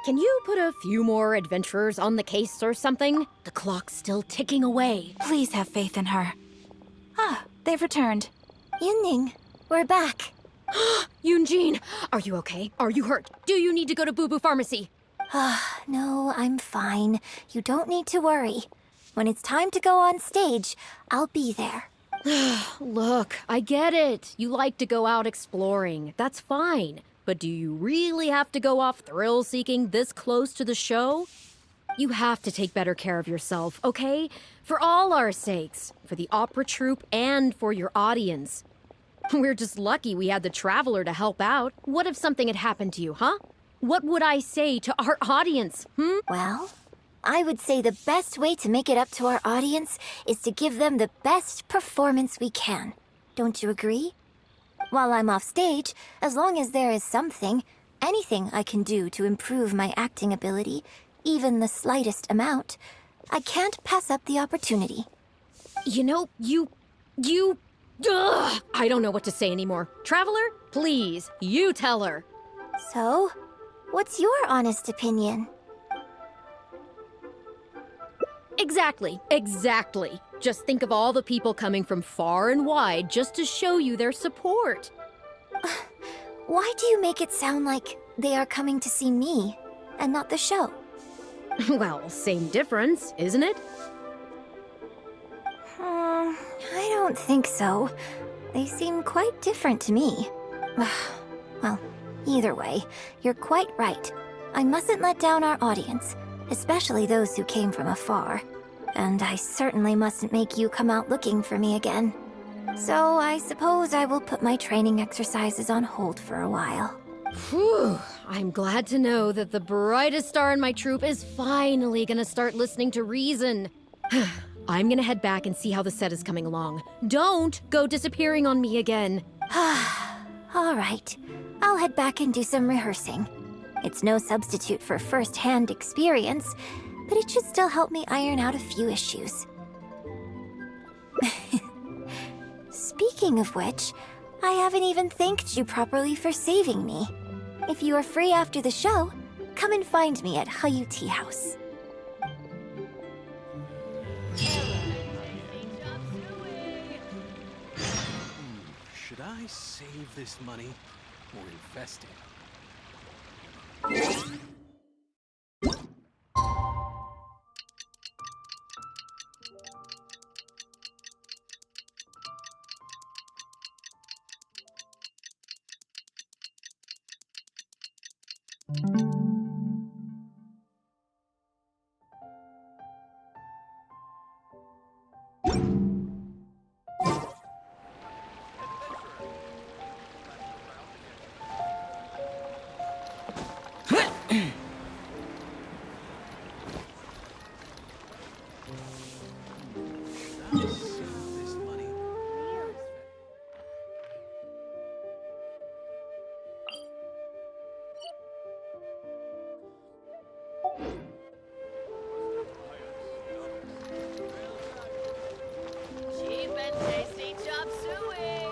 Can you put a few more adventurers on the case or something? The clock's still ticking away. Please have faith in her. Ah, they've returned. Yunning, we're back. YunJin, are you okay? Are you hurt? Do you need to go to Boo Boo Pharmacy? No, I'm fine. You don't need to worry. When it's time to go on stage, I'll be there. Look, I get it. You like to go out exploring. That's fine. But do you really have to go off thrill-seeking this close to the show? You have to take better care of yourself, okay? For all our sakes. For the opera troupe and for your audience. We're just lucky we had the Traveler to help out. What if something had happened to you, huh? What would I say to our audience, Well, I would say the best way to make it up to our audience is to give them the best performance we can. Don't you agree? While I'm off stage, as long as there is something, anything I can do to improve my acting ability, even the slightest amount, I can't pass up the opportunity. You know, Ugh! I don't know what to say anymore. Traveler, please, you tell her. So, what's your honest opinion? Exactly. Just think of all the people coming from far and wide just to show you their support. Why do you make it sound like they are coming to see me, and not the show? Well, same difference, isn't it? I don't think so. They seem quite different to me. Well, either way, you're quite right. I mustn't let down our audience, especially those who came from afar. And I certainly mustn't make you come out looking for me again. So I suppose I will put my training exercises on hold for a while. Whew, I'm glad to know that the brightest star in my troupe is finally gonna start listening to reason. I'm gonna head back and see how the set is coming along. Don't go disappearing on me again. All right, I'll head back and do some rehearsing. It's no substitute for first-hand experience, but it should still help me iron out a few issues. Speaking of which, I haven't even thanked you properly for saving me. If you are free after the show, come and find me at Hayu Tea House. Should I save this money or invest it? Cheap and tasty chop suey.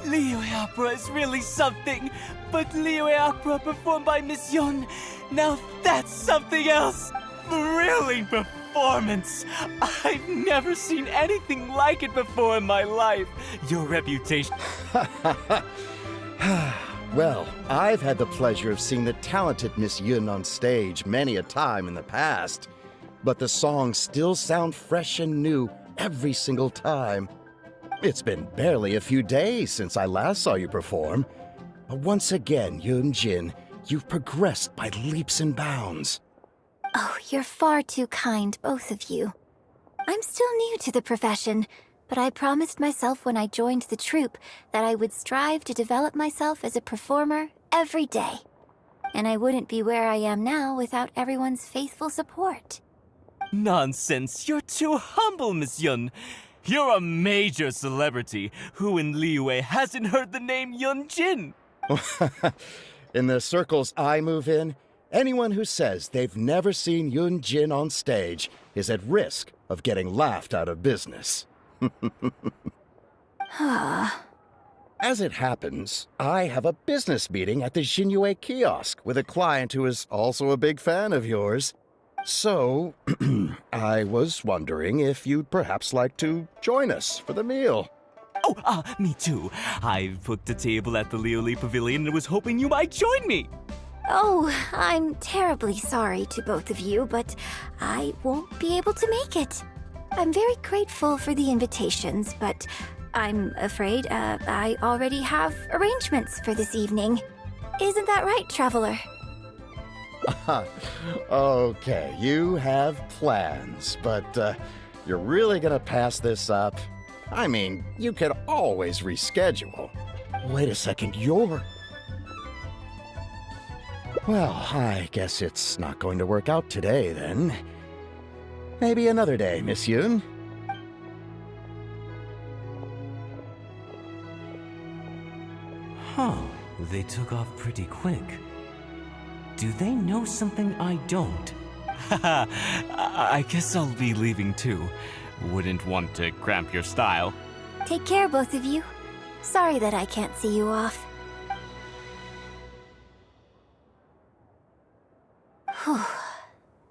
Liyue Opera is really something, but Liyue Opera performed by Miss Yun, now that's something else! Thrilling performance! I've never seen anything like it before in my life. Your reputation... Well, I've had the pleasure of seeing the talented Miss Yun on stage many a time in the past, but the songs still sound fresh and new every single time. It's been barely a few days since I last saw you perform, but once again, YunJin, you've progressed by leaps and bounds. Oh, you're far too kind, both of you. I'm still new to the profession, but I promised myself when I joined the troupe that I would strive to develop myself as a performer every day. And I wouldn't be where I am now without everyone's faithful support. Nonsense, you're too humble, Miss Yun. You're a major celebrity. Who in Liyue hasn't heard the name YunJin? In the circles I move in, anyone who says they've never seen YunJin on stage is at risk of getting laughed out of business. As it happens, I have a business meeting at the Xinyue kiosk with a client who is also a big fan of yours. So, I was wondering if you'd perhaps like to join us for the meal. Oh, me too. I've booked a table at the Lioli Pavilion and was hoping you might join me. Oh, I'm terribly sorry to both of you, but I won't be able to make it. I'm very grateful for the invitations, but I'm afraid I already have arrangements for this evening. Isn't that right, Traveler? Okay, you have plans, but you're really gonna pass this up? I mean, you could always reschedule. Wait a second, you're... Well, I guess it's not going to work out today, then. Maybe another day, Miss Yun. Huh, they took off pretty quick. Do they know something I don't? Haha, I guess I'll be leaving too. Wouldn't want to cramp your style. Take care, both of you. Sorry that I can't see you off. Whew.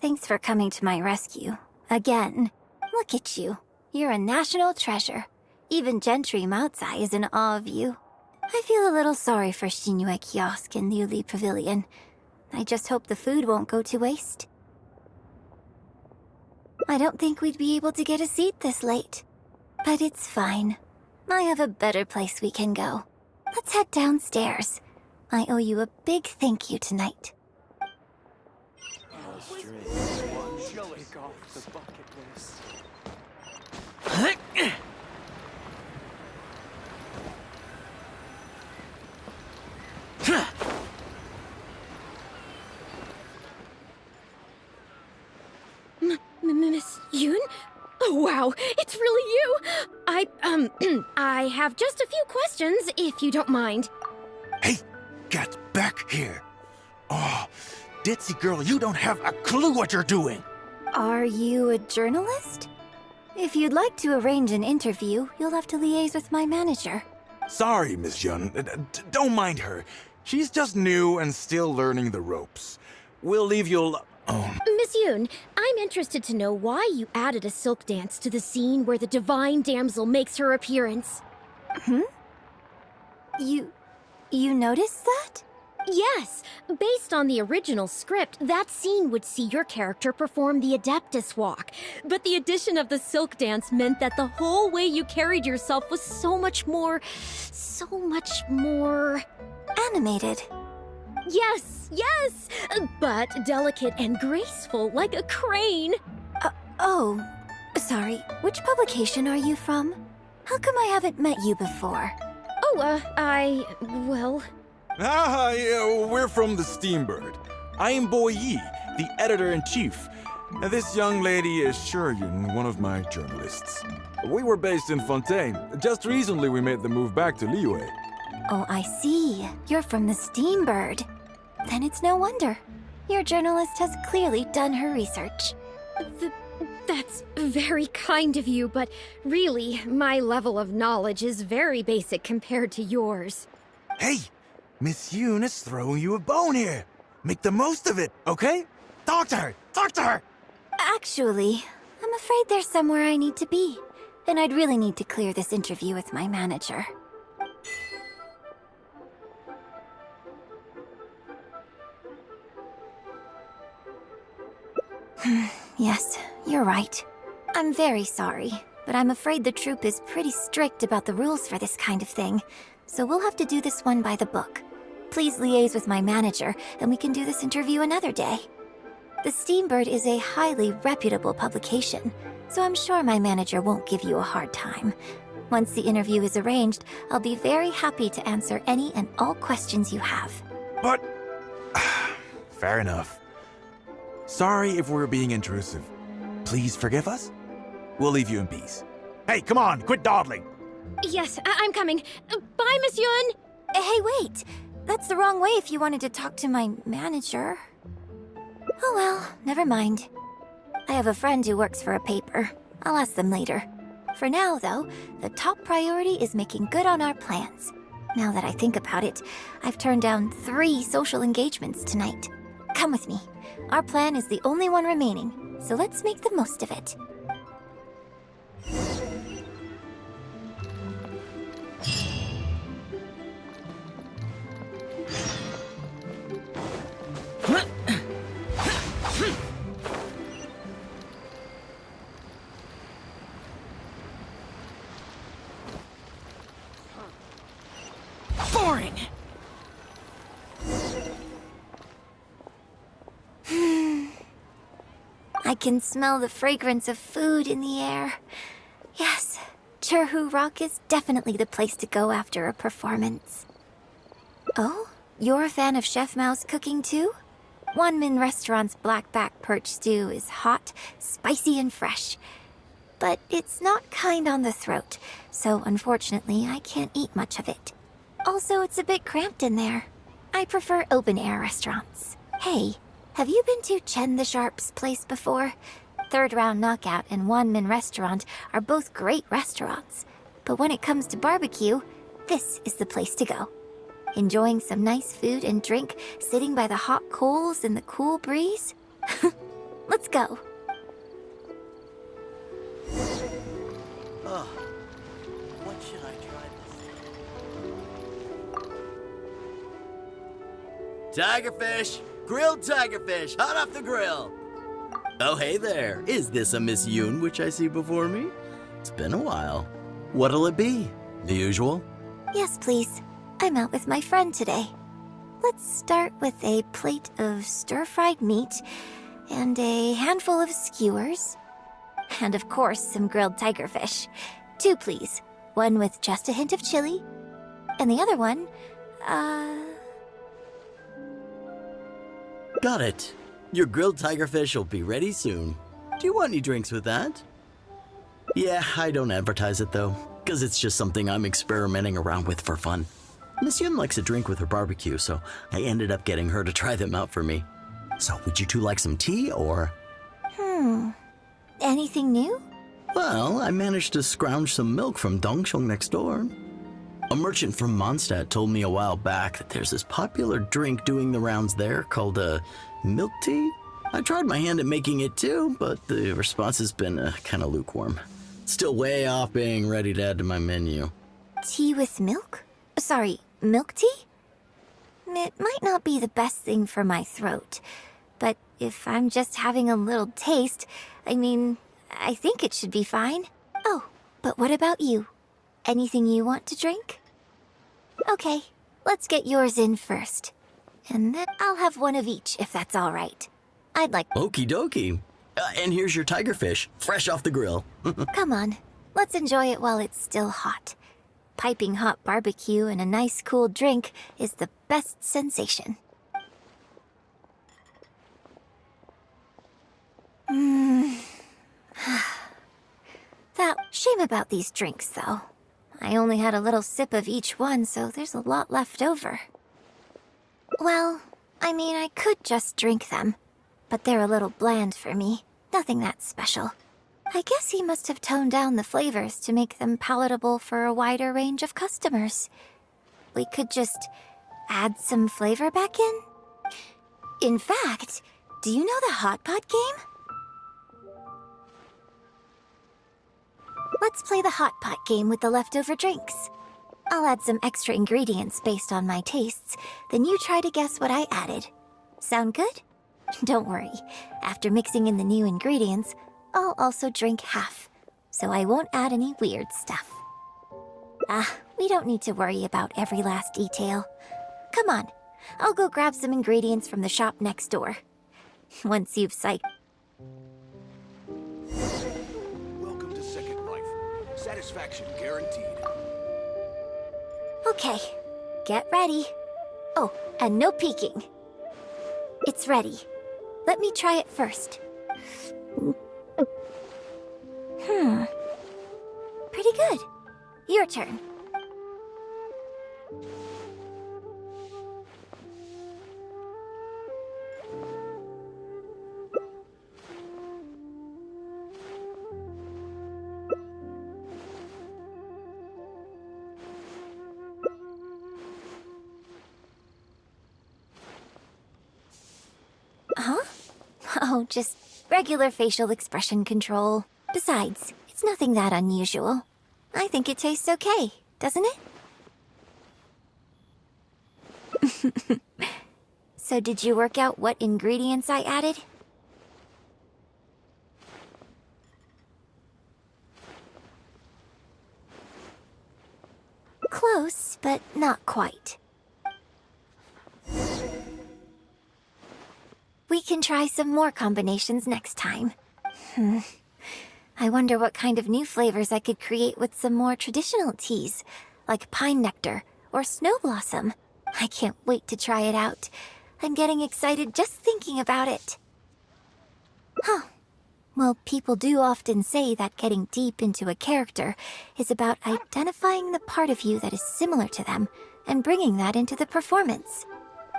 Thanks for coming to my rescue. Again. Look at you. You're a national treasure. Even Gentry Maotsai is in awe of you. I feel a little sorry for Xinyue Kiosk and Liuli Pavilion. I just hope the food won't go to waste. I don't think we'd be able to get a seat this late. But it's fine. I have a better place we can go. Let's head downstairs. I owe you a big thank you tonight. Miss Yun? Oh, wow, it's really you! I have just a few questions, if you don't mind. Hey, get back here! Oh, ditzy girl, you don't have a clue what you're doing! Are you a journalist? If you'd like to arrange an interview, you'll have to liaise with my manager. Sorry, Miss Yun. Don't mind her. She's just new and still learning the ropes. We'll leave you alone. Miss Yun, I'm interested to know why you added a silk dance to the scene where the divine damsel makes her appearance. You noticed that? Yes, based on the original script, that scene would see your character perform the Adeptus Walk. But the addition of the silk dance meant that the whole way you carried yourself was so much more... Animated. Yes, but delicate and graceful like a crane. Oh, sorry. Which publication are you from? How come I haven't met you before? Well... Yeah, we're from the Steambird. I am Bo Yi, the editor-in-chief. And this young lady is Shuryun, one of my journalists. We were based in Fontaine. Just recently we made the move back to Liyue. Oh, I see. You're from the Steambird. Then it's no wonder. Your journalist has clearly done her research. That's very kind of you, but really, my level of knowledge is very basic compared to yours. Hey, Miss Yun is throwing you a bone here. Make the most of it, okay? Talk to her! Talk to her! Actually, I'm afraid there's somewhere I need to be. And I'd really need to clear this interview with my manager. Yes, you're right. I'm very sorry, but I'm afraid the troupe is pretty strict about the rules for this kind of thing, so we'll have to do this one by the book. Please liaise with my manager, and we can do this interview another day. The Steambird is a highly reputable publication, so I'm sure my manager won't give you a hard time. Once the interview is arranged, I'll be very happy to answer any and all questions you have. But... fair enough. Sorry if we're being intrusive. Please forgive us. We'll leave you in peace. Hey, come on, quit dawdling! Yes, I'm coming. Bye, Miss Yun! Hey, wait! That's the wrong way if you wanted to talk to my manager. Oh well, never mind. I have a friend who works for a paper. I'll ask them later. For now, though, the top priority is making good on our plans. Now that I think about it, I've turned down 3 social engagements tonight. Come with me. Our plan is the only one remaining, so let's make the most of it. Boring! I can smell the fragrance of food in the air. Yes, Churhu Rock is definitely the place to go after a performance. Oh, you're a fan of Chef Mao's cooking too? Wanmin Restaurant's blackback perch stew is hot, spicy, and fresh. But it's not kind on the throat, so unfortunately I can't eat much of it. Also, it's a bit cramped in there. I prefer open-air restaurants. Hey, have you been to Chen the Sharp's place before? Third Round Knockout and Wanmin Restaurant are both great restaurants. But when it comes to barbecue, this is the place to go. Enjoying some nice food and drink, sitting by the hot coals in the cool breeze? Let's go. Oh, what should I try this? Tigerfish! Grilled tigerfish, hot off the grill! Oh, hey there. Is this a Miss Yun which I see before me? It's been a while. What'll it be? The usual? Yes, please. I'm out with my friend today. Let's start with a plate of stir-fried meat and a handful of skewers. And of course, some grilled tigerfish. 2, please. One with just a hint of chili. And the other one, Got it. Your grilled tigerfish will be ready soon. Do you want any drinks with that? Yeah, I don't advertise it though, because it's just something I'm experimenting around with for fun. Miss Yun likes a drink with her barbecue, so I ended up getting her to try them out for me. So would you two like some tea, or? Anything new? Well, I managed to scrounge some milk from Dongsheng next door. A merchant from Mondstadt told me a while back that there's this popular drink doing the rounds there called milk tea. I tried my hand at making it too, but the response has been kind of lukewarm. Still way off being ready to add to my menu. Tea with milk? Sorry, milk tea? It might not be the best thing for my throat, but if I'm just having a little taste, I think it should be fine. Oh, but what about you? Anything you want to drink? Okay, let's get yours in first. And then I'll have one of each, if that's all right. I'd like... Okie dokie. And here's your tigerfish, fresh off the grill. Come on, let's enjoy it while it's still hot. Piping hot barbecue and a nice cool drink is the best sensation. That shame about these drinks, though. I only had a little sip of each one, so there's a lot left over. Well, I could just drink them, but they're a little bland for me. Nothing that special. I guess he must have toned down the flavors to make them palatable for a wider range of customers. We could just add some flavor back in? In fact, do you know the hot pot game? Let's play the hot pot game with the leftover drinks. I'll add some extra ingredients based on my tastes, then you try to guess what I added. Sound good? Don't worry, after mixing in the new ingredients, I'll also drink half, so I won't add any weird stuff. We don't need to worry about every last detail. Come on, I'll go grab some ingredients from the shop next door. once you've psyched. Welcome to Second Life. Satisfaction guaranteed. Okay, get ready. Oh, and no peeking. It's ready. Let me try it first. Pretty good. Your turn. Huh? Oh, just regular facial expression control. Besides, it's nothing that unusual. I think it tastes okay, doesn't it? So did you work out what ingredients I added? Close, but not quite. We can try some more combinations next time. I wonder what kind of new flavors I could create with some more traditional teas, like pine nectar or snow blossom. I can't wait to try it out. I'm getting excited just thinking about it. Huh. Well, people do often say that getting deep into a character is about identifying the part of you that is similar to them and bringing that into the performance.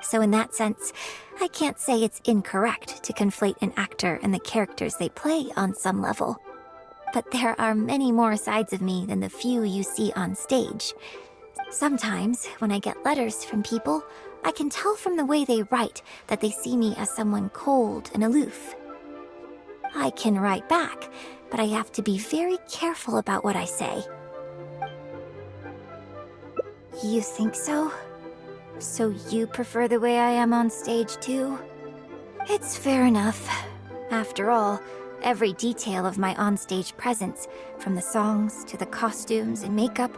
So in that sense, I can't say it's incorrect to conflate an actor and the characters they play on some level. But there are many more sides of me than the few you see on stage. Sometimes, when I get letters from people, I can tell from the way they write that they see me as someone cold and aloof. I can write back, but I have to be very careful about what I say. You think so? So you prefer the way I am on stage, too? It's fair enough. After all, every detail of my onstage presence, from the songs to the costumes and makeup,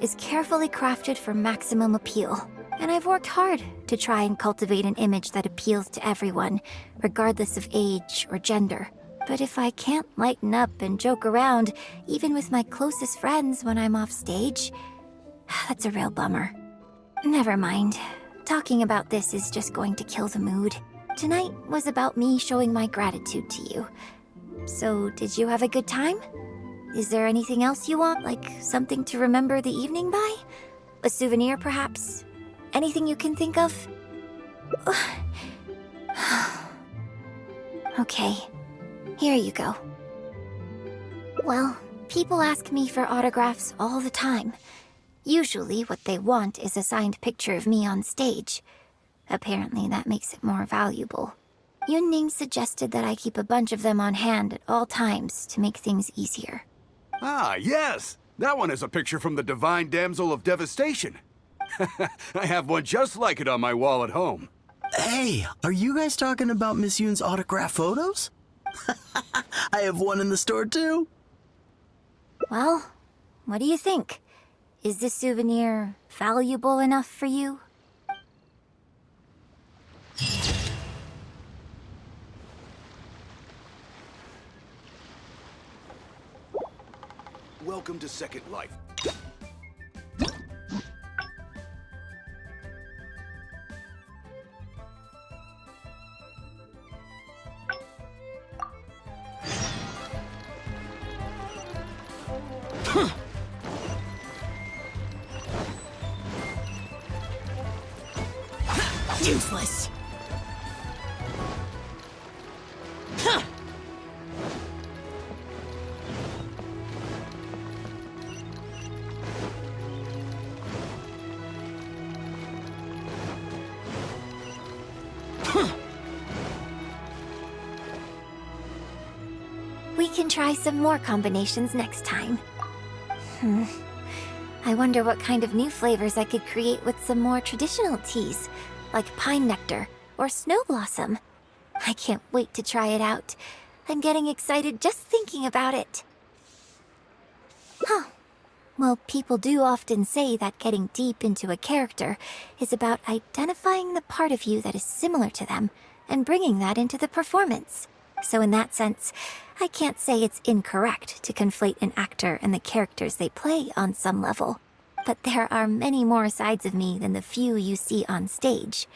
is carefully crafted for maximum appeal. And I've worked hard to try and cultivate an image that appeals to everyone, regardless of age or gender. But if I can't lighten up and joke around, even with my closest friends when I'm off stage, that's a real bummer. Never mind. Talking about this is just going to kill the mood. Tonight was about me showing my gratitude to you. So, did you have a good time? Is there anything else you want, like something to remember the evening by? A souvenir, perhaps? Anything you can think of? Okay, here you go. Well, people ask me for autographs all the time. Usually what they want is a signed picture of me on stage. Apparently that makes it more valuable. YunJin suggested that I keep a bunch of them on hand at all times to make things easier. Ah, yes! That one is a picture from the Divine Damsel of Devastation. I have one just like it on my wall at home. Hey, are you guys talking about Miss Yoon's autograph photos? I have one in the store too. Well, what do you think? Is this souvenir valuable enough for you? Welcome to Second Life. Useless. We can try some more combinations next time. I wonder what kind of new flavors I could create with some more traditional teas, like pine nectar or snow blossom. I can't wait to try it out. I'm getting excited just thinking about it. Huh. Well, people do often say that getting deep into a character is about identifying the part of you that is similar to them and bringing that into the performance. So in that sense, I can't say it's incorrect to conflate an actor and the characters they play on some level. But there are many more sides of me than the few you see on stage.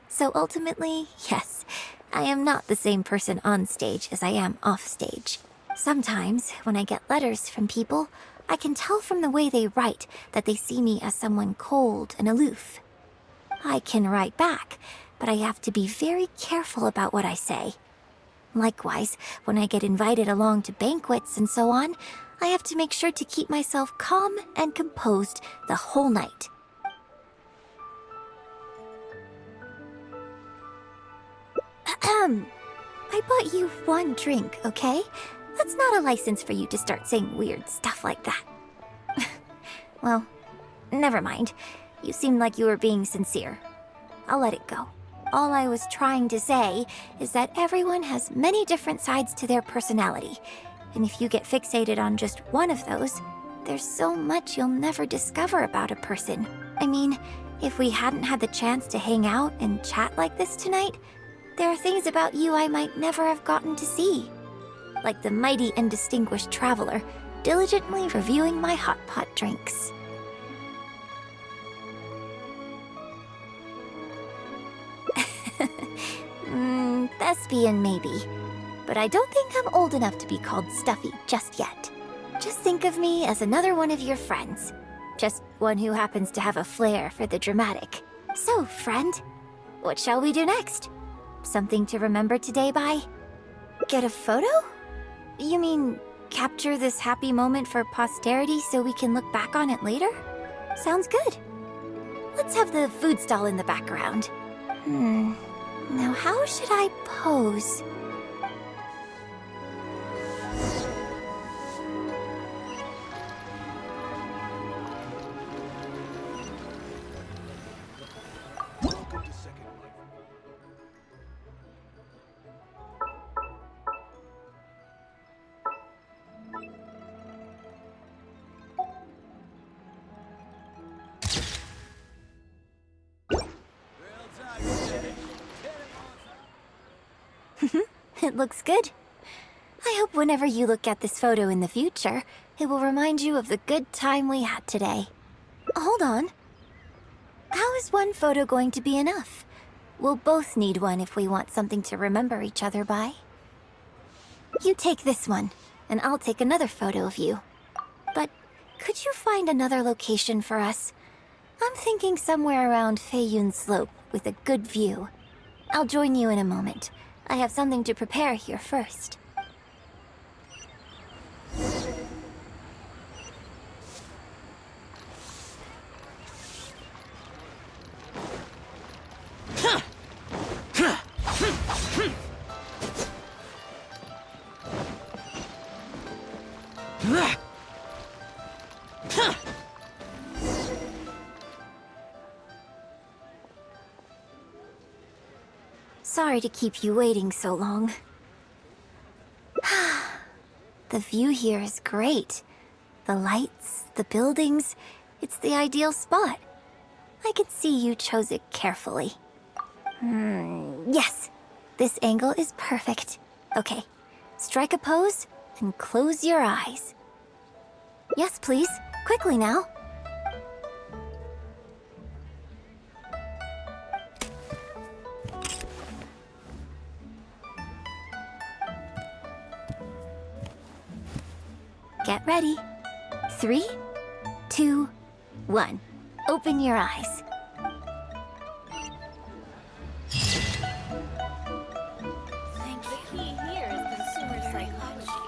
So ultimately, yes, I am not the same person on stage as I am off stage. Sometimes, when I get letters from people, I can tell from the way they write that they see me as someone cold and aloof. I can write back, but I have to be very careful about what I say. Likewise, when I get invited along to banquets and so on, I have to make sure to keep myself calm and composed the whole night. I bought you one drink, okay? That's not a license for you to start saying weird stuff like that. Well, never mind. You seemed like you were being sincere. I'll let it go. All I was trying to say is that everyone has many different sides to their personality. And if you get fixated on just one of those, there's so much you'll never discover about a person. I mean, if we hadn't had the chance to hang out and chat like this tonight, there are things about you I might never have gotten to see. Like the mighty and distinguished traveler, diligently reviewing my hot pot drinks. Thespian maybe, but I don't think I'm old enough to be called stuffy just yet. Just think of me as another one of your friends. Just one who happens to have a flair for the dramatic. So, friend, what shall we do next? Something to remember today by? Get a photo? You mean capture this happy moment for posterity so we can look back on it later? Sounds good. Let's have the food stall in the background. Now how should I pose? It looks good. I hope whenever you look at this photo in the future, it will remind you of the good time we had today. Hold on. How is one photo going to be enough? We'll both need one if we want something to remember each other by. You take this one, and I'll take another photo of you. But could you find another location for us? I'm thinking somewhere around Feiyun Slope with a good view. I'll join you in a moment. I have something to prepare here first. Sorry to keep you waiting so long. The view here is great. The lights, the buildings, it's the ideal spot. I can see you chose it carefully. Yes, this angle is perfect. Okay, strike a pose and close your eyes. Yes, please. Quickly now. Get ready. 3, 2, 1. Open your eyes. The key here is consumer psychology.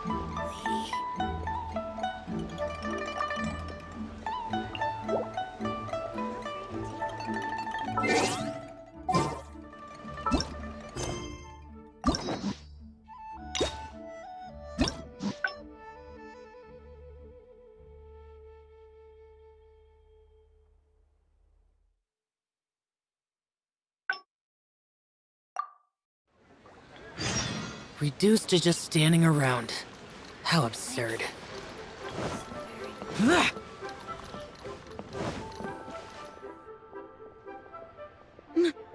Reduced to just standing around. How absurd.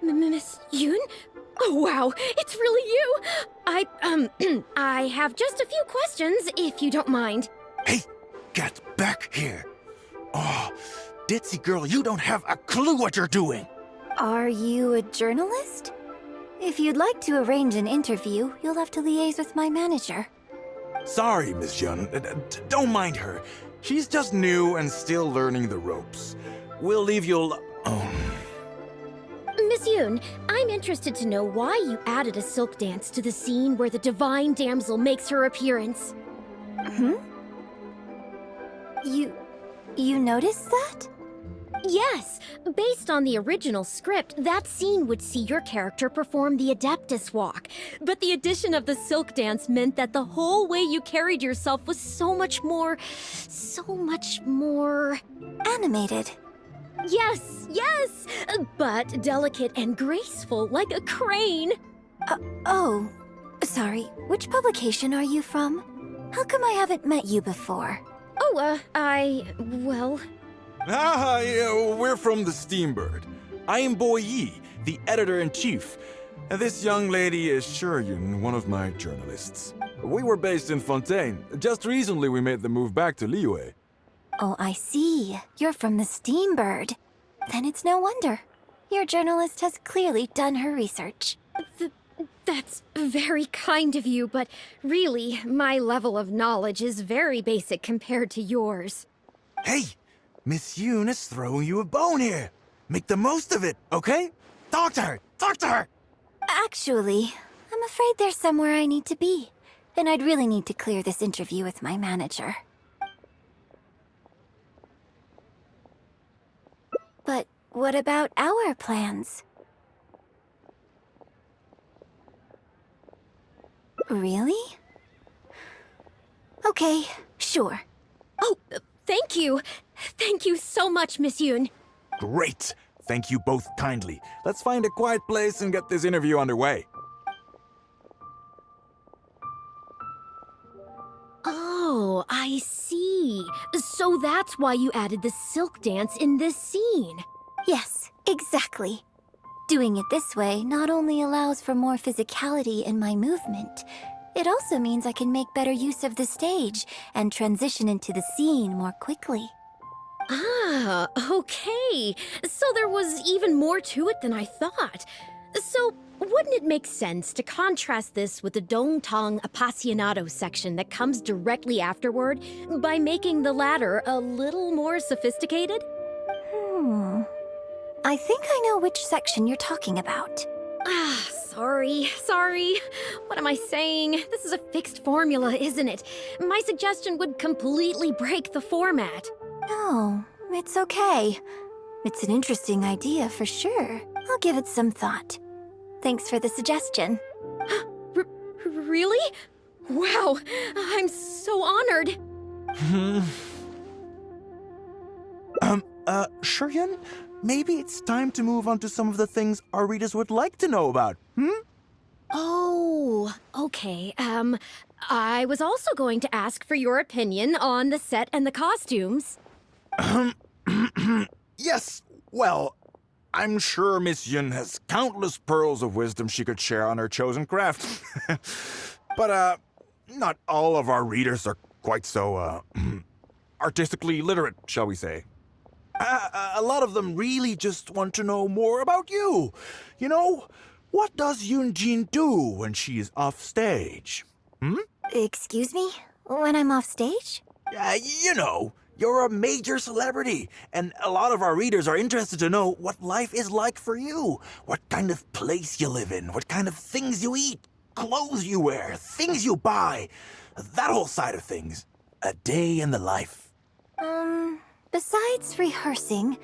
Miss Yun? Oh, wow, it's really you! I have just a few questions, if you don't mind. Hey, get back here. Oh, ditzy girl, you don't have a clue what you're doing. Are you a journalist? If you'd like to arrange an interview, you'll have to liaise with my manager. Sorry, Miss Yun. Don't mind her. She's just new and still learning the ropes. We'll leave you alone. Miss Yoon, I'm interested to know why you added a silk dance to the scene where the divine damsel makes her appearance. You noticed that? Yes, based on the original script, that scene would see your character perform the Adeptus Walk. But the addition of the silk dance meant that the whole way you carried yourself was so much more... Animated. Yes, but delicate and graceful, like a crane. Oh, sorry, which publication are you from? How come I haven't met you before? Oh, We're from the Steambird. I am Boy Yi, the editor-in-chief. And this young lady is Yun, one of my journalists. We were based in Fontaine. Just recently we made the move back to Liyue. Oh, I see. You're from the Steambird. Then it's no wonder. Your journalist has clearly done her research. That's very kind of you, but really, my level of knowledge is very basic compared to yours. Hey, Miss Yoon is throwing you a bone here. Make the most of it, okay? Talk to her! Actually, I'm afraid there's somewhere I need to be. And I'd really need to clear this interview with my manager. But what about our plans? Really? Okay, sure. Oh, thank you. Thank you so much, Miss Yoon. Great! Thank you both kindly. Let's find a quiet place and get this interview underway. Oh, I see. So that's why you added the silk dance in this scene. Yes, exactly. Doing it this way not only allows for more physicality in my movement, it also means I can make better use of the stage and transition into the scene more quickly. Ah, okay. So there was even more to it than I thought. So wouldn't it make sense to contrast this with the Dongtong Apasionado section that comes directly afterward by making the latter a little more sophisticated? I think I know which section you're talking about. Ah, sorry. What am I saying? This is a fixed formula, isn't it? My suggestion would completely break the format. No, it's okay. It's an interesting idea for sure. I'll give it some thought. Thanks for the suggestion. Really? Wow, I'm so honored. Yun, maybe it's time to move on to some of the things our readers would like to know about, Oh, okay. I was also going to ask for your opinion on the set and the costumes. Yes, well, I'm sure Miss Yun has countless pearls of wisdom she could share on her chosen craft. But, not all of our readers are quite so, artistically literate, shall we say. A lot of them really just want to know more about you. You know, what does YunJin do when she is off stage? Excuse me? When I'm off stage? You know, you're a major celebrity, and a lot of our readers are interested to know what life is like for you. What kind of place you live in, what kind of things you eat, clothes you wear, things you buy. That whole side of things. A day in the life. Besides rehearsing,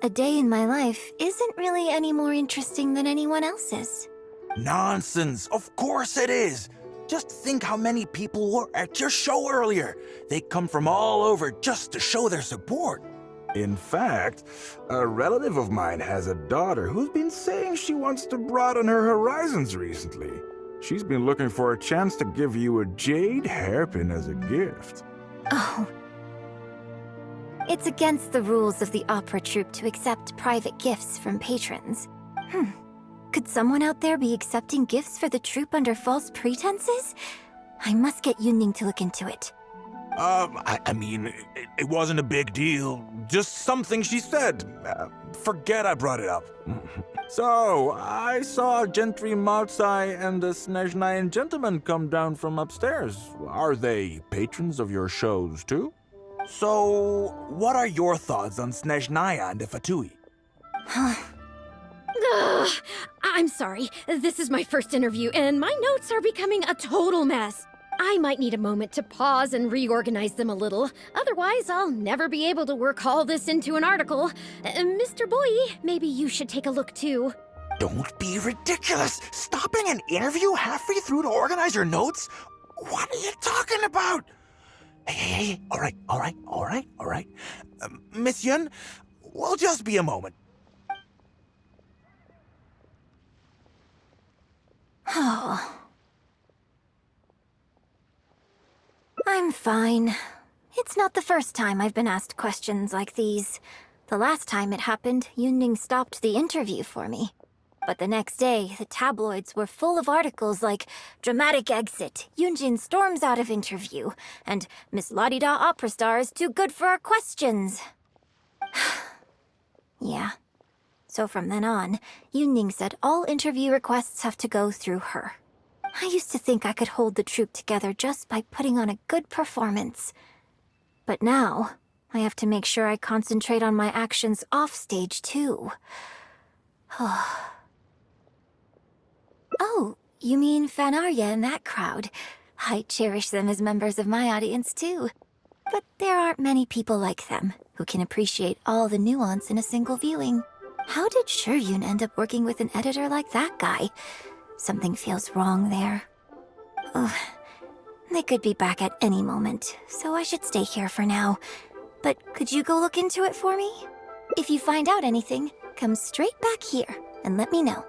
a day in my life isn't really any more interesting than anyone else's. Nonsense. Of course it is. Just think how many people were at your show earlier. They come from all over just to show their support. In fact, a relative of mine has a daughter who's been saying she wants to broaden her horizons recently. She's been looking for a chance to give you a jade hairpin as a gift. Oh. It's against the rules of the opera troupe to accept private gifts from patrons. Could someone out there be accepting gifts for the troupe under false pretenses? I must get YunJin to look into it. I mean, it wasn't a big deal. Just something she said. Forget I brought it up. So, I saw Gentry Maltsai and a Snezhnayan gentleman come down from upstairs. Are they patrons of your shows, too? So, what are your thoughts on Snezhnaya and F2P? Ugh, I'm sorry. This is my first interview, and my notes are becoming a total mess. I might need a moment to pause and reorganize them a little. Otherwise, I'll never be able to work all this into an article. Mr. Boyi, maybe you should take a look too. Don't be ridiculous! Stopping an interview halfway through to organize your notes? What are you talking about? Hey, all right. Miss Yun, we'll just be a moment. Oh. I'm fine. It's not the first time I've been asked questions like these. The last time it happened, YunJin stopped the interview for me. But the next day, the tabloids were full of articles like "Dramatic Exit, YunJin storms out of interview," and "Miss La-di-da opera star is too good for our questions." Yeah. So from then on, YunJin said all interview requests have to go through her. I used to think I could hold the troupe together just by putting on a good performance. But now, I have to make sure I concentrate on my actions off stage, too. Oh, you mean Fanarya and that crowd. I cherish them as members of my audience, too. But there aren't many people like them who can appreciate all the nuance in a single viewing. How did Shuryun end up working with an editor like that guy? Something feels wrong there. Ugh. They could be back at any moment, so I should stay here for now. But could you go look into it for me? If you find out anything, come straight back here and let me know.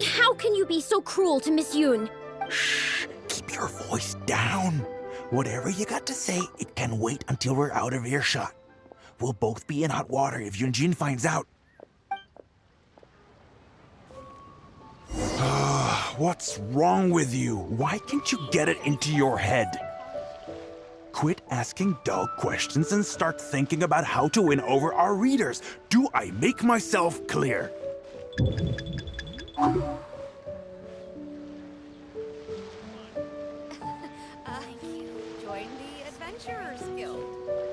How can you be so cruel to Miss Yun? Shh, keep your voice down. Whatever you got to say, it can wait until we're out of earshot. We'll both be in hot water if YunJin finds out. What's wrong with you? Why can't you get it into your head? Quit asking dull questions and start thinking about how to win over our readers. Do I make myself clear? Join the Adventurers Guild.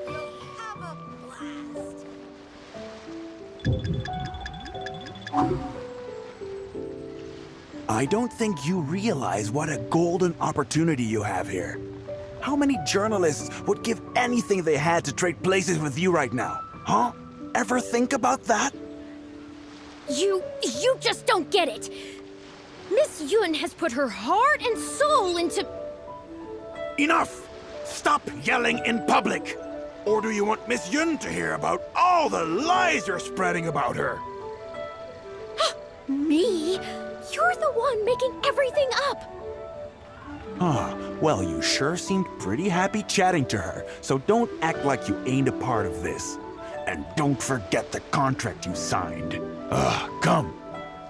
You'll have a blast. I don't think you realize what a golden opportunity you have here. How many journalists would give anything they had to trade places with you right now? Huh? Ever think about that? You just don't get it. Miss Yun has put her heart and soul into... Enough! Stop yelling in public! Or do you want Miss Yun to hear about all the lies you're spreading about her? Me? You're the one making everything up! Well, you sure seemed pretty happy chatting to her, so don't act like you ain't a part of this. And don't forget the contract you signed. Come.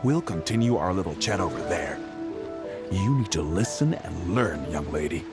We'll continue our little chat over there. You need to listen and learn, young lady.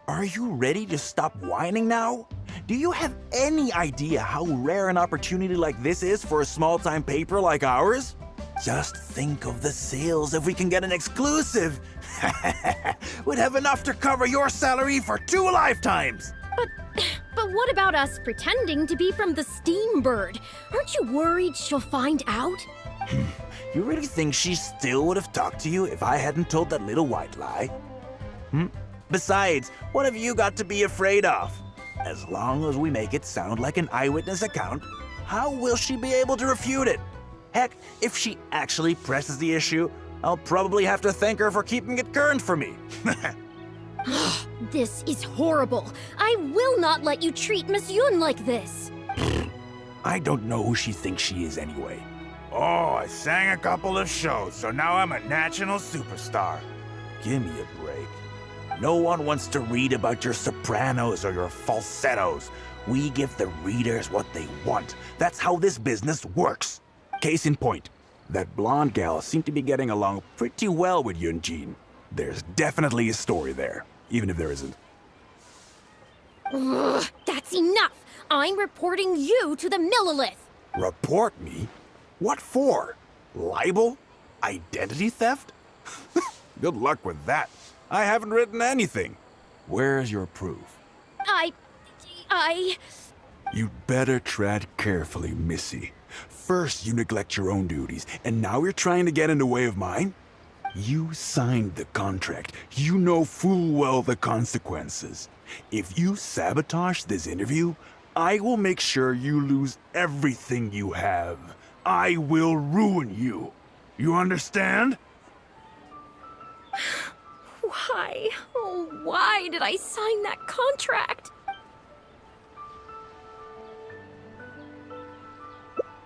Are you ready to stop whining now? Do you have any idea how rare an opportunity like this is for a small-time paper like ours? Just think of the sales if we can get an exclusive. We'd have enough to cover your salary for 2 lifetimes. But what about us pretending to be from the Steambird? Aren't you worried she'll find out? You really think she still would have talked to you if I hadn't told that little white lie? Besides, what have you got to be afraid of? As long as we make it sound like an eyewitness account, how will she be able to refute it? Heck, if she actually presses the issue, I'll probably have to thank her for keeping it current for me. This is horrible. I will not let you treat Miss Yun like this. I don't know who she thinks she is anyway. Oh, I sang a couple of shows, so now I'm a national superstar. Give me a break. No one wants to read about your sopranos or your falsettos. We give the readers what they want. That's how this business works. Case in point, that blonde gal seemed to be getting along pretty well with YunJin. There's definitely a story there, even if there isn't. Ugh, that's enough! I'm reporting you to the Millilith! Report me? What for? Libel? Identity theft? Good luck with that. I haven't written anything. Where's your proof? You'd better tread carefully, Missy. First, you neglect your own duties, and now you're trying to get in the way of mine? You signed the contract. You know full well the consequences. If you sabotage this interview, I will make sure you lose everything you have. I will ruin you. You understand? Why? Oh, why did I sign that contract?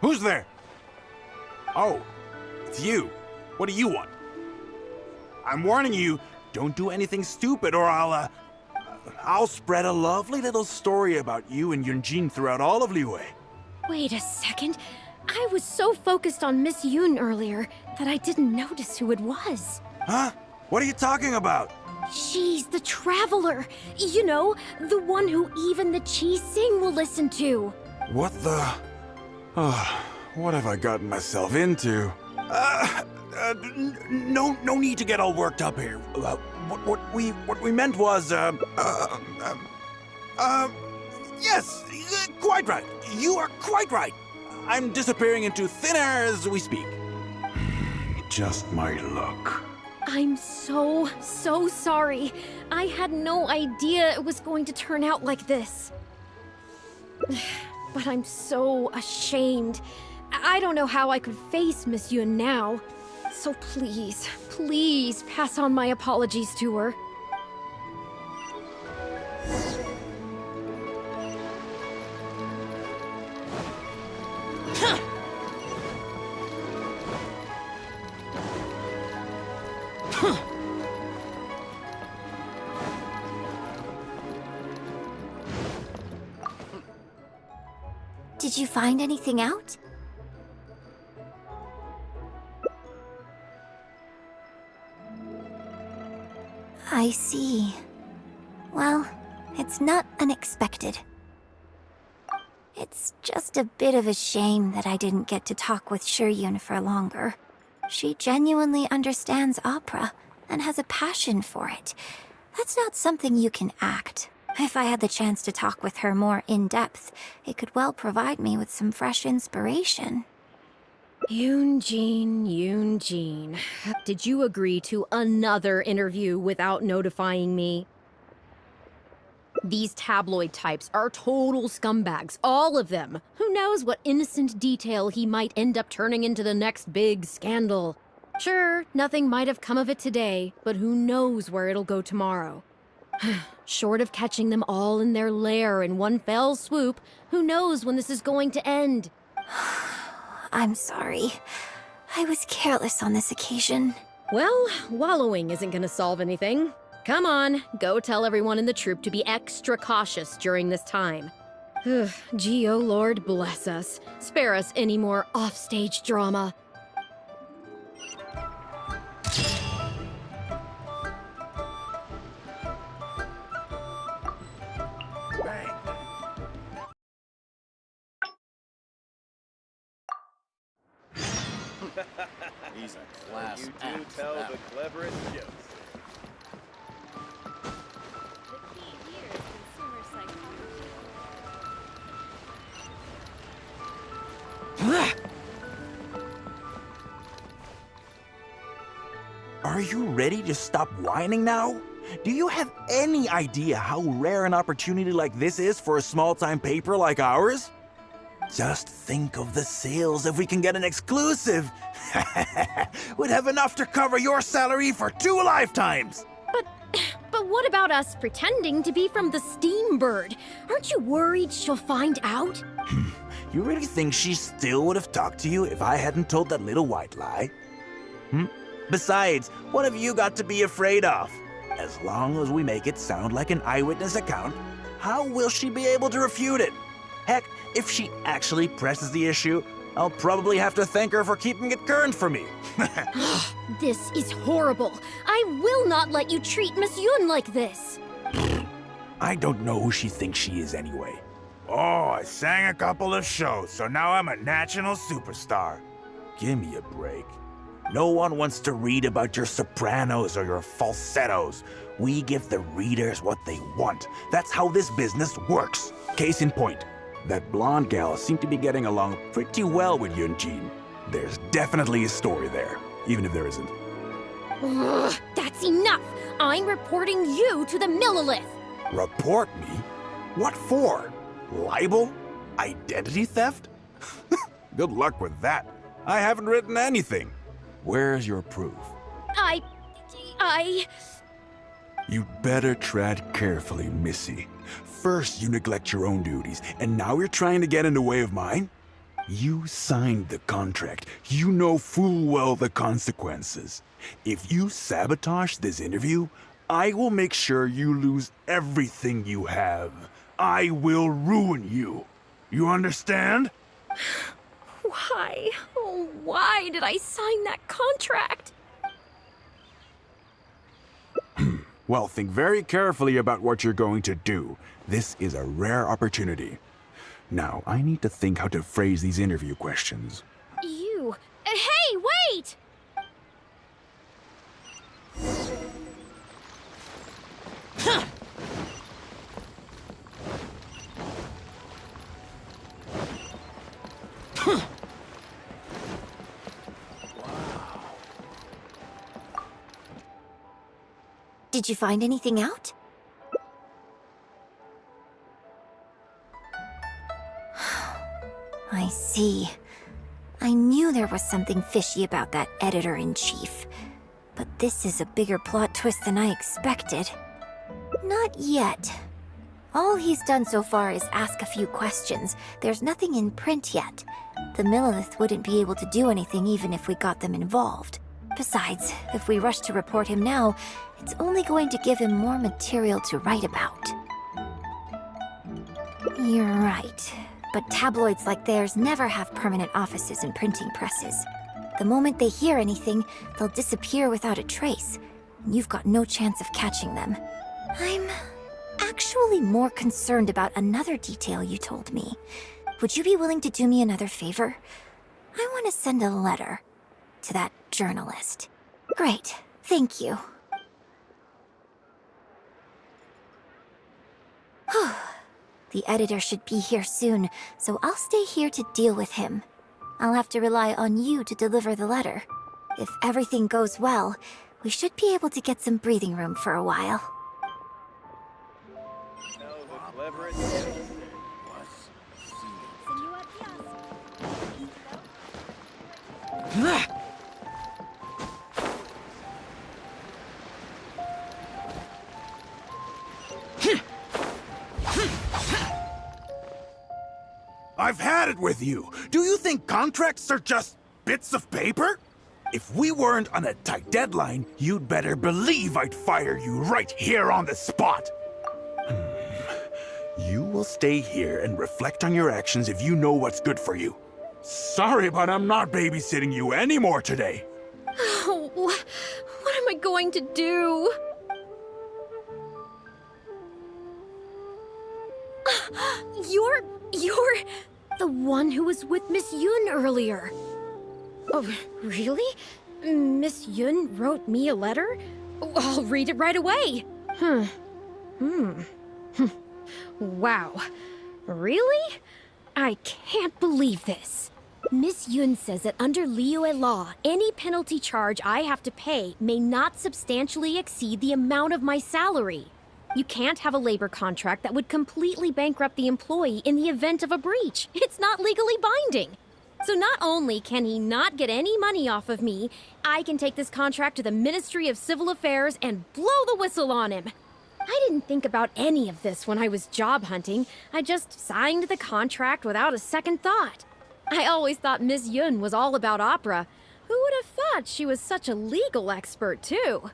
Who's there? Oh, it's you. What do you want? I'm warning you, don't do anything stupid or I'll spread a lovely little story about you and YunJin throughout all of Liyue. Wait a second. I was so focused on Miss Yun earlier that I didn't notice who it was. Huh? What are you talking about? She's the Traveler. You know, the one who even the Chi Sing will listen to. What the... Oh, what have I gotten myself into? No need to get all worked up here. What we meant was, yes, quite right. You are quite right. I'm disappearing into thin air as we speak. Just my luck. I'm so sorry. I had no idea it was going to turn out like this. But I'm so ashamed. I don't know how I could face Miss Yun now. So please pass on my apologies to her. Did you find anything out? I see. Well, it's not unexpected. It's just a bit of a shame that I didn't get to talk with Shiyun for longer. She genuinely understands opera and has a passion for it. That's not something you can act. If I had the chance to talk with her more in depth, it could well provide me with some fresh inspiration. YunJin. Did you agree to another interview without notifying me? These tabloid types are total scumbags, all of them. Who knows what innocent detail he might end up turning into the next big scandal. Sure, nothing might have come of it today, but who knows where it'll go tomorrow. Short of catching them all in their lair in one fell swoop, who knows when this is going to end? I'm sorry. I was careless on this occasion. Well, wallowing isn't gonna solve anything. Come on, go tell everyone in the troupe to be extra cautious during this time. Gee, oh Lord, bless us. Spare us any more offstage drama. He's a class act. You do tell the cleverest jokes. The key here is consumer psychology. Are you ready to stop whining now? Do you have any idea how rare an opportunity like this is for a small-time paper like ours? Just think of the sales if we can get an exclusive. We'd have enough to cover your salary for 2 lifetimes. But what about us pretending to be from the Steambird? Aren't you worried she'll find out? You really think she still would have talked to you if I hadn't told that little white lie? Besides, what have you got to be afraid of? As long as we make it sound like an eyewitness account, how will she be able to refute it? Heck, if she actually presses the issue, I'll probably have to thank her for keeping it current for me. This is horrible. I will not let you treat Miss Yun like this. I don't know who she thinks she is anyway. Oh, I sang a couple of shows, so now I'm a national superstar. Give me a break. No one wants to read about your sopranos or your falsettos. We give the readers what they want. That's how this business works. Case in point, that blonde gal seemed to be getting along pretty well with YunJin. There's definitely a story there, even if there isn't. Ugh, that's enough! I'm reporting you to the Millilith! Report me? What for? Libel? Identity theft? Good luck with that. I haven't written anything. Where's your proof? I... You'd better tread carefully, Missy. First, you neglect your own duties, and now you're trying to get in the way of mine? You signed the contract. You know full well the consequences. If you sabotage this interview, I will make sure you lose everything you have. I will ruin you. You understand? Why? Oh, why did I sign that contract? Well, think very carefully about what you're going to do. This is a rare opportunity. Now, I need to think how to phrase these interview questions. You... Hey, wait! Huh. Huh. Did you find anything out? I see. I knew there was something fishy about that editor-in-chief. But this is a bigger plot twist than I expected. Not yet. All he's done so far is ask a few questions. There's nothing in print yet. The Millilith wouldn't be able to do anything even if we got them involved. Besides, if we rush to report him now, it's only going to give him more material to write about. You're right. But tabloids like theirs never have permanent offices and printing presses. The moment they hear anything, they'll disappear without a trace. And you've got no chance of catching them. I'm actually more concerned about another detail you told me. Would you be willing to do me another favor? I want to send a letter to that journalist. Great. Thank you. The editor should be here soon, so I'll stay here to deal with him. I'll have to rely on you to deliver the letter. If everything goes well, we should be able to get some breathing room for a while. I've had it with you. Do you think contracts are just bits of paper? If we weren't on a tight deadline, you'd better believe I'd fire you right here on the spot. You will stay here and reflect on your actions if you know what's good for you. Sorry, but I'm not babysitting you anymore today. Oh, what am I going to do? You're the one who was with Miss Yun earlier. Oh, really? Miss Yun wrote me a letter? Oh, I'll read it right away. Wow. Really? I can't believe this. Miss Yun says that under Liyue law, any penalty charge I have to pay may not substantially exceed the amount of my salary. You can't have a labor contract that would completely bankrupt the employee in the event of a breach. It's not legally binding. So not only can he not get any money off of me, I can take this contract to the Ministry of Civil Affairs and blow the whistle on him. I didn't think about any of this when I was job hunting. I just signed the contract without a second thought. I always thought Miss Yun was all about opera. Who would have thought she was such a legal expert, too?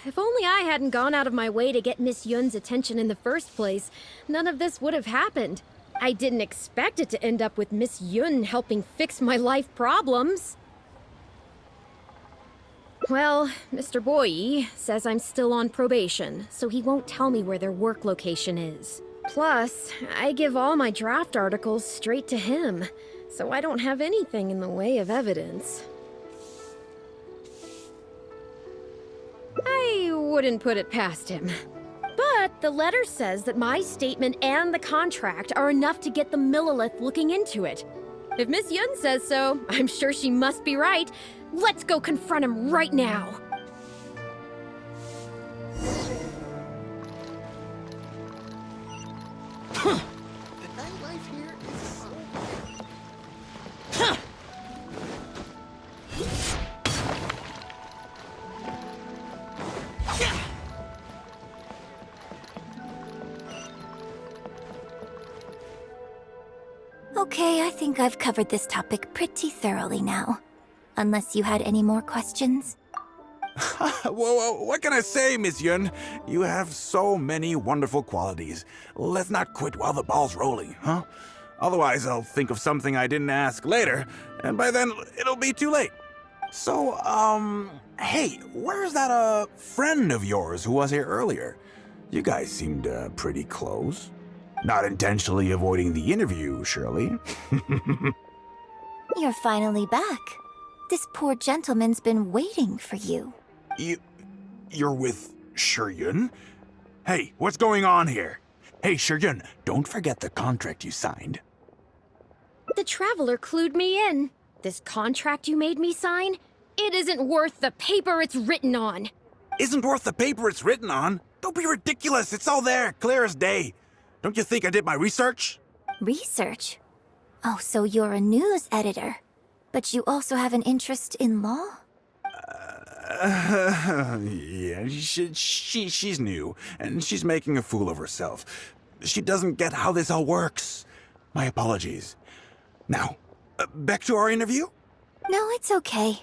If only I hadn't gone out of my way to get Miss Yun's attention in the first place, none of this would have happened. I didn't expect it to end up with Miss Yun helping fix my life problems. Well, Mr. Boyi says I'm still on probation, so he won't tell me where their work location is. Plus, I give all my draft articles straight to him, so I don't have anything in the way of evidence. I wouldn't put it past him. But the letter says that my statement and the contract are enough to get the Millilith looking into it. If Miss Yun says so, I'm sure she must be right. Let's go confront him right now. The nightlife here is so... Okay, I think I've covered this topic pretty thoroughly now. Unless you had any more questions? Well, what can I say, Miss Yun? You have so many wonderful qualities. Let's not quit while the ball's rolling, huh? Otherwise, I'll think of something I didn't ask later, and by then, it'll be too late. So, hey, where's that, friend of yours who was here earlier? You guys seemed, pretty close. Not intentionally avoiding the interview, surely. You're finally back. This poor gentleman's been waiting for you. You're with Shiyun? Hey, what's going on here? Hey, Shiyun, don't forget the contract you signed. The Traveler clued me in. This contract you made me sign? It isn't worth the paper it's written on. Isn't worth the paper it's written on? Don't be ridiculous. It's all there, clear as day. Don't you think I did my research? Research? Oh, so you're a news editor. But you also have an interest in law? Yeah, she's new, and she's making a fool of herself. She doesn't get how this all works. My apologies. Now, back to our interview? No, it's okay.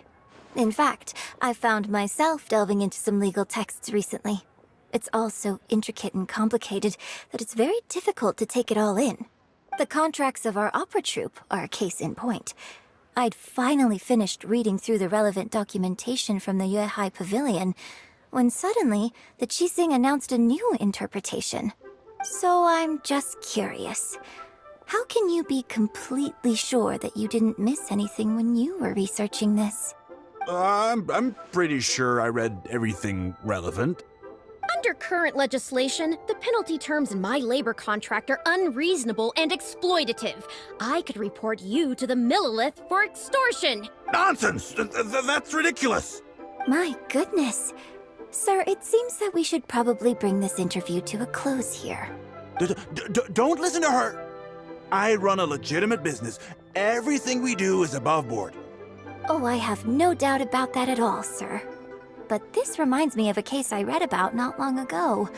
In fact, I found myself delving into some legal texts recently. It's all so intricate and complicated that it's very difficult to take it all in. The contracts of our opera troupe are a case in point. I'd finally finished reading through the relevant documentation from the Yuehai Pavilion when suddenly the Qixing announced a new interpretation. So I'm just curious. How can you be completely sure that you didn't miss anything when you were researching this? I'm pretty sure I read everything relevant. Under current legislation, the penalty terms in my labor contract are unreasonable and exploitative. I could report you to the Millilith for extortion. Nonsense! That's ridiculous! My goodness. Sir, it seems that we should probably bring this interview to a close here. Don't listen to her! I run a legitimate business. Everything we do is above board. Oh, I have no doubt about that at all, sir. But this reminds me of a case I read about not long ago.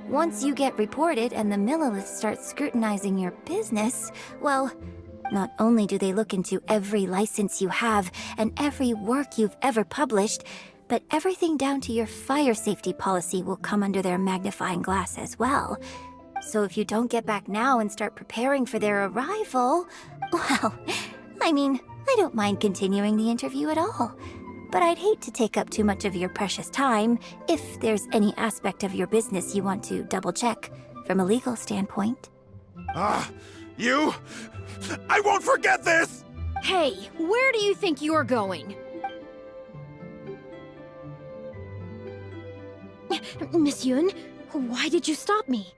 Once you get reported and the Millilith starts scrutinizing your business, well, not only do they look into every license you have and every work you've ever published, but everything down to your fire safety policy will come under their magnifying glass as well. So if you don't get back now and start preparing for their arrival, well, I mean, I don't mind continuing the interview at all. But I'd hate to take up too much of your precious time if there's any aspect of your business you want to double-check from a legal standpoint. You? I won't forget this! Hey, where do you think you're going? Miss Yun, why did you stop me?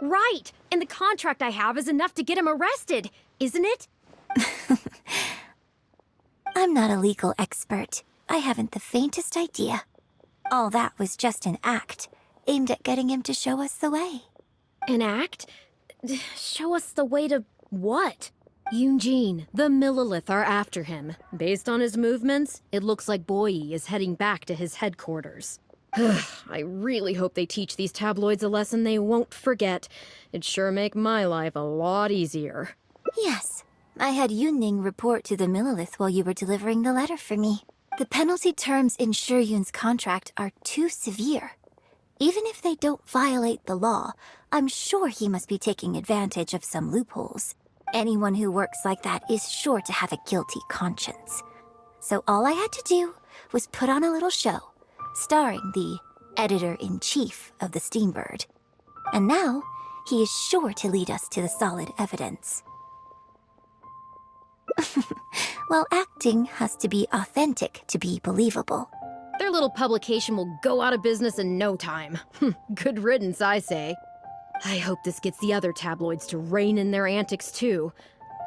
Right, and the contract I have is enough to get him arrested, isn't it? I'm not a legal expert. I haven't the faintest idea. All that was just an act, aimed at getting him to show us the way. An act? Show us the way to what? YunJin, the Millilith are after him. Based on his movements, it looks like Boyi is heading back to his headquarters. I really hope they teach these tabloids a lesson they won't forget. It'd sure make my life a lot easier. Yes, I had Yunning report to the Millilith while you were delivering the letter for me. The penalty terms in Shiyun's contract are too severe. Even if they don't violate the law, I'm sure he must be taking advantage of some loopholes. Anyone who works like that is sure to have a guilty conscience. So all I had to do was put on a little show, starring the editor-in-chief of the Steambird. And now, he is sure to lead us to the solid evidence. Well, acting has to be authentic to be believable. Their little publication will go out of business in no time. Good riddance, I say. I hope this gets the other tabloids to rein in their antics too.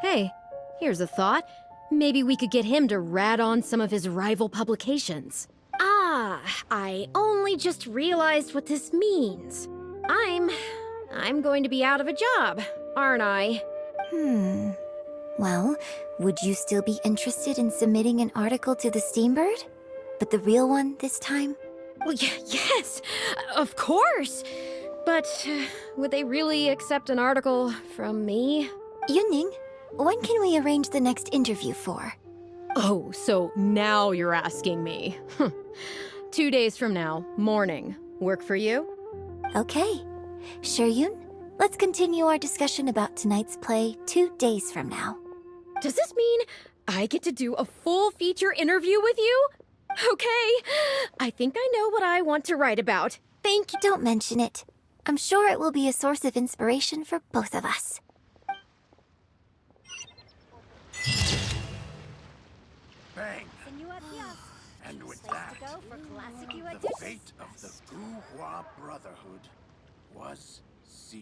Hey, here's a thought. Maybe we could get him to rat on some of his rival publications. Ah, I only just realized what this means. I'm going to be out of a job, aren't I? Well, would you still be interested in submitting an article to the Steambird? But the real one this time? Well, yes, of course. But would they really accept an article from me? Yunning, when can we arrange the next interview for? Oh, so now you're asking me. 2 days from now, morning. Work for you? Okay. Shiyun, let's continue our discussion about tonight's play 2 days from now. Does this mean I get to do a full feature interview with you? Okay, I think I know what I want to write about. Thank you. Don't mention it. I'm sure it will be a source of inspiration for both of us. Bang! And with that, the fate of the Guhua Brotherhood was sealed.